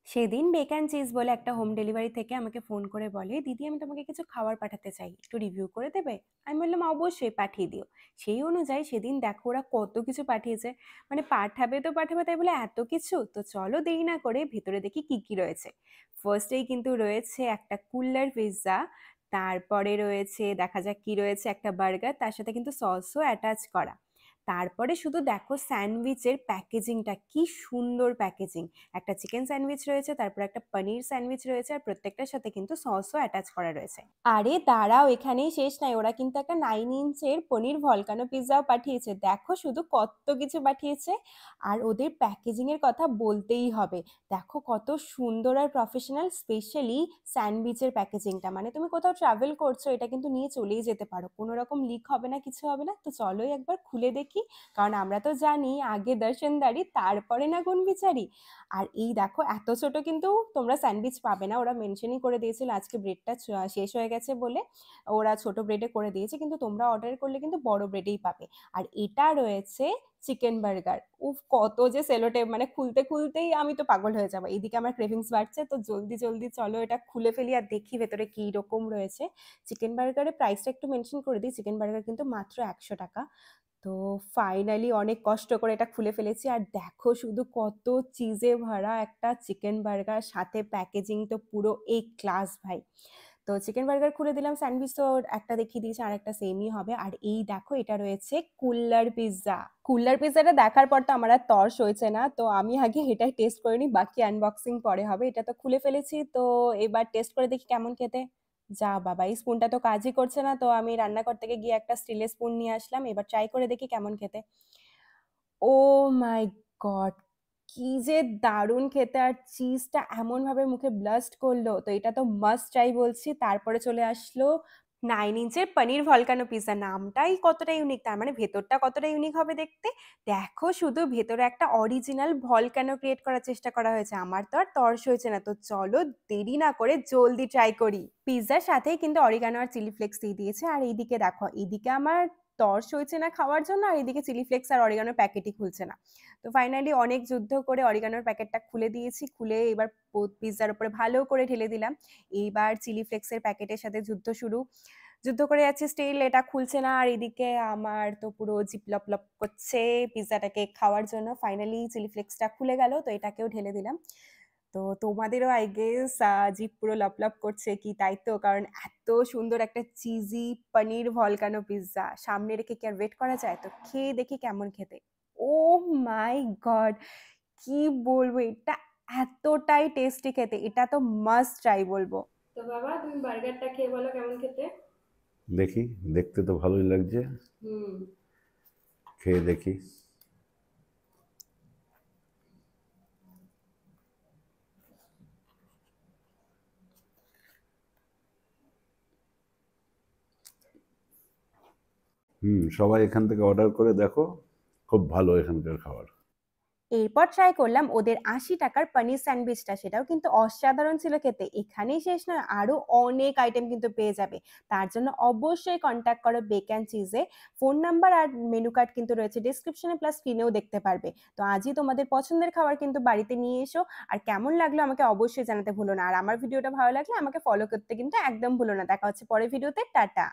সেদিন beck and cheese বলে একটা হোম ডেলিভারি থেকে আমাকে ফোন করে বলে, দিদি আমি তোমাকে কিছু খাবার পাঠাতে চাই, একটু রিভিউ করে দেবে? আমি বললাম অবশ্যই, পাঠিয়ে দিও। সেই অনুযায়ী সেদিন দেখো ওরা কত কিছু পাঠিয়েছে। মানে পাঠাবে তো পাঠাবে, তাই বলে এত কিছু, তো চলো দেরি না করে ভেতরে দেখি কি কি রয়েছে। ফার্স্টেই কিন্তু রয়েছে একটা কুল্লার পিৎজা, তারপরে রয়েছে দেখা যাক কি রয়েছে, একটা বার্গার, তার সাথে কিন্তু সসও অ্যাটাচ করা। তারপরে শুধু দেখো স্যান্ডউইচের প্যাকেজিংটা, কি সুন্দর প্যাকেজিং। একটা চিকেন স্যান্ডউইচ রয়েছে, তারপর একটা পনির স্যান্ডউইচ রয়েছে, আর প্রত্যেকটার সাথে কিন্তু সসও অ্যাটাচ করা রয়েছে। আরে দাঁড়াও, এখানেই শেষ নাই, ওরা কিন্তু একটা 9 ইঞ্চের পনির ভলকানো পিৎজাও পাঠিয়েছে। দেখো শুধু কত কিছু পাঠিয়েছে। আর ওদের প্যাকেজিং এর কথা বলতেই হবে। দেখো কত সুন্দর আর প্রফেশনাল, স্পেশালি স্যান্ডউইচের প্যাকেজিংটা, মানে তুমি কোথাও ট্রাভেল করছো এটা কিন্তু নিয়ে চলেই যেতে পারো, কোনো রকম লিক হবে না, কিছু হবে না। তো চলোই একবার খুলে দেখি, কারণ আমরা তো জানি আগে দর্শনদারি তারপরে না গুণ বিচারি। আর এই দেখো এত ছোট কিন্তু তোমরা স্যান্ডউইচ পাবে না, ওরা মেনশনই করে দিয়েছিল আজকে ব্রেডটা শেষ হয়ে গেছে বলে ওরা ছোট ব্রেডে করে দিয়েছে, কিন্তু তোমরা অর্ডার করলে কিন্তু বড় ব্রেডেই পাবে। আর এটা রয়েছে চিকেন বার্গার। উফ, কত যে সেলোটেপ, মানে খুলতে খুলতেই আমি তো পাগল হয়ে যাবো। এইদিকে আমার ক্রেভিংস বাড়ছে, তো জলদি জলদি চলো এটা খুলে ফেলি আর দেখি ভেতরে কি রকম রয়েছে। চিকেন বার্গারের প্রাইসটা একটু মেনশন করে দিই, চিকেন বার্গার কিন্তু মাত্র 100 টাকা। তো ফাইনালি অনেক কষ্ট করে এটা খুলে ফেলেছি, আর দেখো শুধু কত চিজে ভরা একটা চিকেন বার্গার, সাথে প্যাকেজিং তো পুরো এ ক্লাস ভাই। তো চিকেন বার্গার খুলে দিলাম, স্যান্ডউইচ তো একটা দেখিয়ে দিয়েছে, আর একটা সেমই হবে। আর এই দেখো এটা রয়েছে কুল্লার পিৎজা। কুল্লার পিৎজাটা দেখার পর তো আমার আর তর্স হয়েছে না, তো আমি আগে এটাই টেস্ট করে নিই, বাকি আনবক্সিং পরে হবে। এটা তো খুলে ফেলেছি, তো এবার টেস্ট করে দেখি কেমন খেতে। যা বাবা, এই স্পুনটা তো কাজই করছে না, তো আমি রান্নাঘর থেকে গিয়ে একটা স্টিলের স্পুন নিয়ে আসলাম, এবার ট্রাই করে দেখি কেমন খেতে। ও মাই গড, কি যে দারুণ খেতে! আর চিজটা এমন ভাবে মুখে ব্লাস্ট করলো, তো এটা তো মাস্ট ট্রাই বলছি। তারপরে চলে আসলো 9 ইঞ্চের পনির ভলকানো পিৎজা। নামটাই কতটা ইউনিক, তার মানে ভেতরটা কতটা ইউনিক হবে দেখতে। দেখো শুধু ভেতরে একটা অরিজিনাল ভলকানো ক্রিয়েট করার চেষ্টা করা হয়েছে। আমার তো আর তর্স হয়েছে না, তো চলো দেরি না করে জলদি ট্রাই করি। পিৎজার সাথেই কিন্তু অরিগানো আর চিলি ফ্লেক্স দিয়ে দিয়েছে। আর এইদিকে দেখো, এইদিকে আমার তর্স হয়েছে না খাওয়ার জন্য, আর এইদিকে চিলি ফ্লেক্স আর অরিগানোর প্যাকেটই খুলছে না। তো ফাইনালি অনেক যুদ্ধ করে অরিগানোর প্যাকেটটা খুলে দিয়েছি, খুলে এবার পিৎজার উপরে ভালো করে ঢেলে দিলাম। এইবার চিলি ফ্লেক্সের প্যাকেটের সাথে যুদ্ধ শুরু। যুদ্ধ করে যাচ্ছে, স্টিল এটা খুলছে না। আর এদিকে আমার তো পুরো জিপ লপ লপ করছে পিৎজাটাকে খাওয়ার জন্য। ফাইনালি চিলি ফ্লেক্সটা খুলে গেল, তো এটাকেও ঢেলে দিলাম। তো তোমাদেরও আই গেস জিভ পুরো লপলপ করছে কি, তাই তো? কারণ এত সুন্দর একটা চিজি পনির ভলকানো পিৎজা সামনে রেখে কি আর ওয়েট করা যায়? তো খেয়ে দেখি কেমন খেতে। ও মাই গড, কি বলবো, এটা এতটাই টেস্টি খেতে, এটা তো মাস্ট ট্রাই বলবো। তো বাবা, তুমি বার্গারটা খেয়ে বলো কেমন খেতে। দেখি, দেখতে তো ভালোই লাগছে, হুম। খেয়ে দেখি। সবাই এখান থেকে অর্ডার করে দেখো, খুব ভালো এখানকার খাবার। এরপর ট্রাই করলাম ওদের 80 টাকার পনির স্যান্ডউইচটা, সেটাও কিন্তু অসাধারণ ছিল খেতে। এখানেই শেষ নয়, আরো অনেক আইটেম কিন্তু পেয়ে যাবে। তার জন্য অবশ্যই কন্ট্যাক্ট করো বেক অ্যান্ড চিজে। ফোন নাম্বার আর মেনু কার্ড কিন্তু রয়েছে ডিসক্রিপশনে, প্লাস স্ক্রিনেও দেখতে পারবে। তো আজই তোমাদের পছন্দের খাবার কিন্তু বাড়িতে নিয়ে এসো। আর কেমন লাগলো আমাকে অবশ্যই জানাতে ভুলো না, আর আমার ভিডিওটা ভালো লাগলে আমাকে ফলো করতে কিন্তু একদম ভুলো না। দেখা হচ্ছে পরের ভিডিওতে, টাটা।